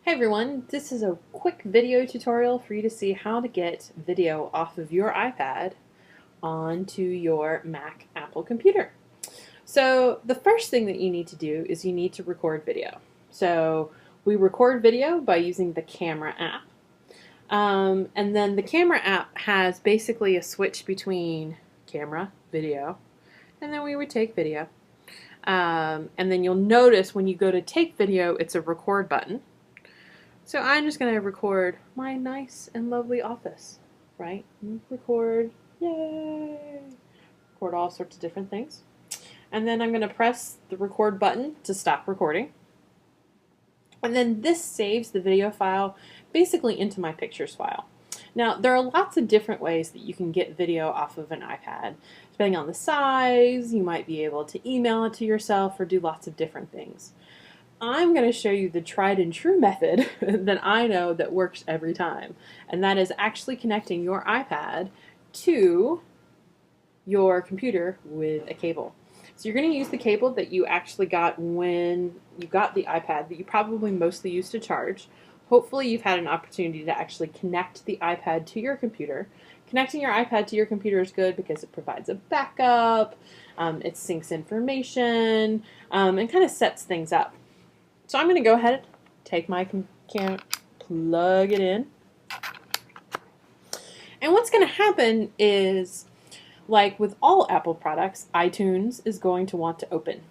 Hey everyone, this is a quick video tutorial for you to see how to get video off of your iPad onto your Mac Apple computer. So the first thing that you need to do is you need to record video. So we record video by using the camera app. And then the camera app has basically a switch between camera, video, and then we would take video. And then you'll notice when you go to take video, it's a record button. So I'm just going to record my nice and lovely office, right? Record, yay! Record all sorts of different things. And then I'm going to press the record button to stop recording. And then this saves the video file basically into my pictures file. Now, there are lots of different ways that you can get video off of an iPad. Depending on the size, you might be able to email it to yourself or do lots of different things. I'm going to show you the tried and true method that I know that works every time, and that is actually connecting your iPad to your computer with a cable. So you're going to use the cable that you actually got when you got the iPad that you probably mostly used to charge. Hopefully you've had an opportunity to actually connect the iPad to your computer. Connecting your iPad to your computer is good because it provides a backup, it syncs information, and kind of sets things up. So I'm going to go ahead, take my camera, plug it in. And what's going to happen is, like with all Apple products, iTunes is going to want to open.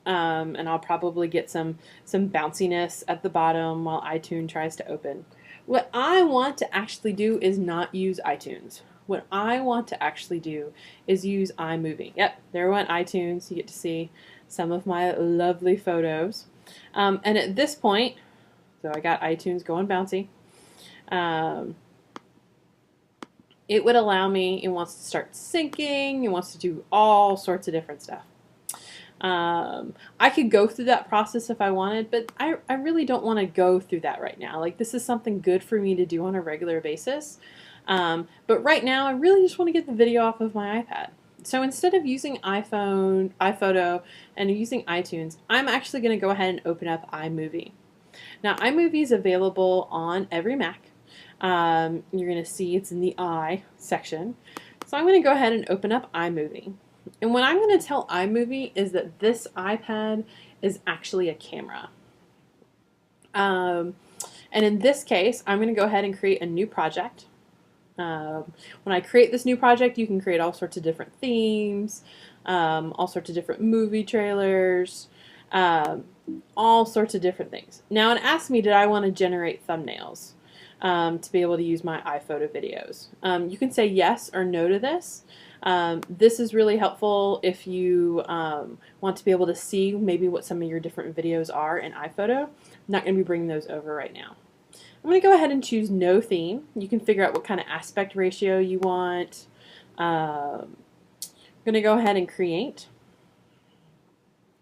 And I'll probably get some bounciness at the bottom while iTunes tries to open. What I want to actually do is not use iTunes. What I want to actually do is use iMovie. Yep, there went iTunes. You get to see some of my lovely photos. And at this point, so I got iTunes going bouncy, it would allow me, it wants to start syncing, it wants to do all sorts of different stuff. I could go through that process if I wanted, but I really don't want to go through that right now. Like, this is something good for me to do on a regular basis. But right now, I really just want to get the video off of my iPad. So instead of using iPhoto, and using iTunes, I'm actually going to go ahead and open up iMovie. Now, iMovie is available on every Mac. You're going to see it's in the I section. So I'm going to go ahead and open up iMovie. And what I'm going to tell iMovie is that this iPad is actually a camera. And in this case, I'm going to go ahead and create a new project. When I create this new project, you can create all sorts of different themes, all sorts of different movie trailers, all sorts of different things. Now it asked me, did I want to generate thumbnails to be able to use my iPhoto videos? You can say yes or no to this. This is really helpful if you want to be able to see maybe what some of your different videos are in iPhoto. I'm not going to be bringing those over right now. I'm going to go ahead and choose no theme. You can figure out what kind of aspect ratio you want. I'm going to go ahead and create.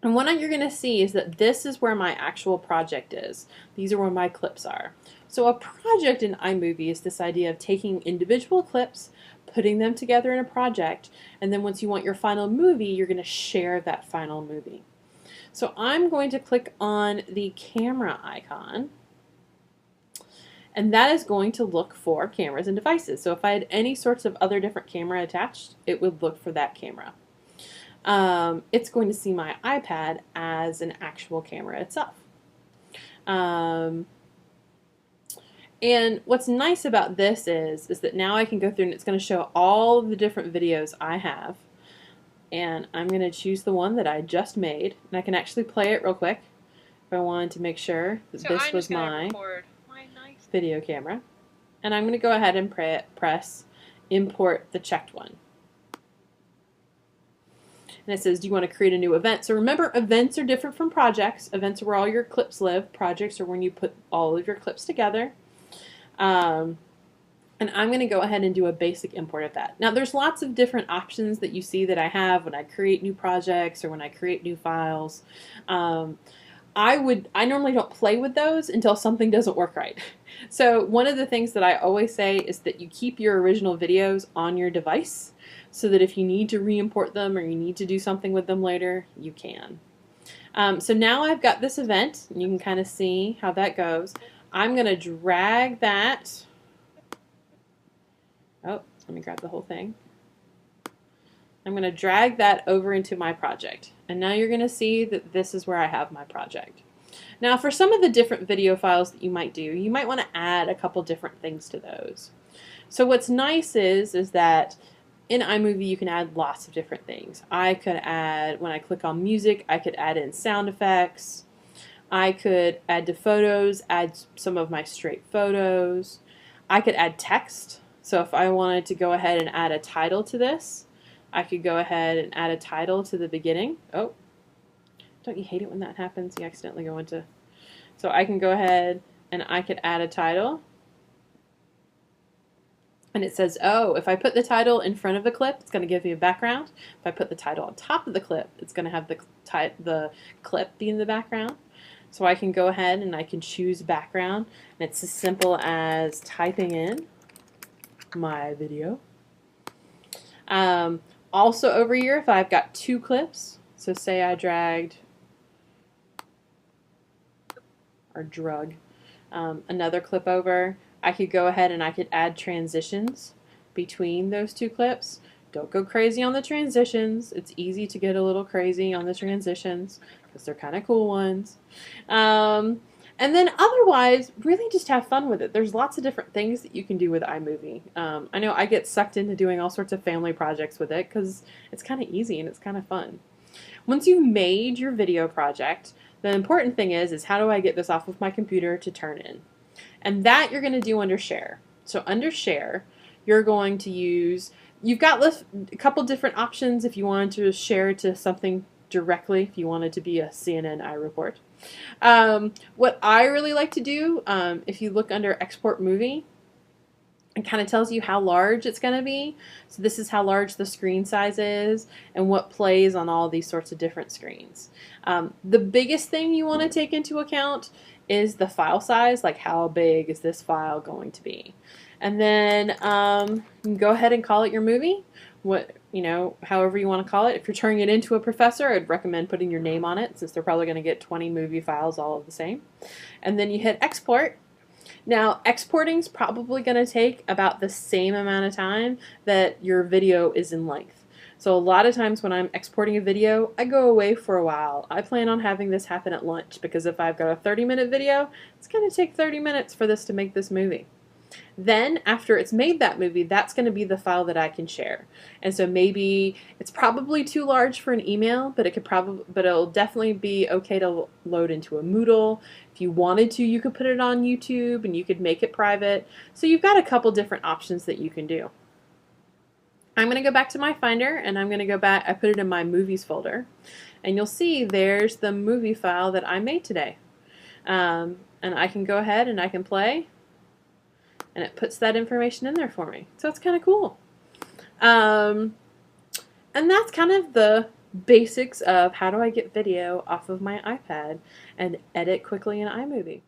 And what you're going to see is that this is where my actual project is. These are where my clips are. So a project in iMovie is this idea of taking individual clips, putting them together in a project, and then once you want your final movie, you're going to share that final movie. So I'm going to click on the camera icon. And that is going to look for cameras and devices. So if I had any sorts of other different camera attached, it would look for that camera. It's going to see my iPad as an actual camera itself. And what's nice about this is that now I can go through and it's going to show all of the different videos I have. And I'm going to choose the one that I just made. And I can actually play it real quick if I wanted to make sure that this was my video camera. And I'm going to go ahead and press import the checked one. And it says, do you want to create a new event? So remember, events are different from projects. Events are where all your clips live. Projects are when you put all of your clips together. And I'm going to go ahead and do a basic import of that. Now, there's lots of different options that you see that I have when I create new projects or when I create new files. I normally don't play with those until something doesn't work right. So one of the things that I always say is that you keep your original videos on your device so that if you need to re-import them or you need to do something with them later, you can. So now I've got this event, and you can kind of see how that goes. I'm going to drag that. Oh, let me grab the whole thing. I'm going to drag that over into my project. And now you're going to see that this is where I have my project. Now for some of the different video files that you might do, you might want to add a couple different things to those. So what's nice is that in iMovie you can add lots of different things. I could add, when I click on music, I could add in sound effects. I could add to photos, add some of my straight photos. I could add text. So if I wanted to go ahead and add a title to this, I could go ahead and add a title to the beginning. Oh, don't you hate it when that happens? You accidentally go into... So I can go ahead and I could add a title. And it says, oh, if I put the title in front of the clip, it's going to give me a background. If I put the title on top of the clip, it's going to have the clip be in the background. So I can go ahead and I can choose background. And it's as simple as typing in my video. Also over here, if I've got two clips, so say I drug another clip over, I could go ahead and I could add transitions between those two clips. Don't go crazy on the transitions. It's easy to get a little crazy on the transitions because they're kind of cool ones. And then otherwise, really just have fun with it. There's lots of different things that you can do with iMovie. I know I get sucked into doing all sorts of family projects with it because it's kind of easy and it's kind of fun. Once you've made your video project, the important thing is how do I get this off of my computer to turn in? And that you're going to do under Share. So under Share, you're going to use, you've got a couple different options if you wanted to share to something directly, if you wanted to be a CNN iReport. What I really like to do, if you look under Export Movie, it kind of tells you how large it's going to be. So this is how large the screen size is and what plays on all these sorts of different screens. The biggest thing you want to take into account is the file size, like how big is this file going to be. And then you can go ahead and call it your movie, however you want to call it. If you're turning it into a professor, I'd recommend putting your name on it since they're probably going to get 20 movie files all of the same. And then you hit export. Now, exporting is probably going to take about the same amount of time that your video is in length. So a lot of times when I'm exporting a video, I go away for a while. I plan on having this happen at lunch because if I've got a 30-minute video, it's going to take 30 minutes for this to make this movie. Then after it's made that movie, that's going to be the file that I can share. And so maybe it's probably too large for an email, but it'll definitely be okay to load into a Moodle. If you wanted to, you could put it on YouTube and you could make it private. So you've got a couple different options that you can do. I'm going to go back to my Finder and I'm going to go back, I put it in my movies folder, and you'll see there's the movie file that I made today. And I can go ahead and I can play, and it puts that information in there for me. So it's kind of cool. And that's kind of the basics of how do I get video off of my iPad and edit quickly in iMovie.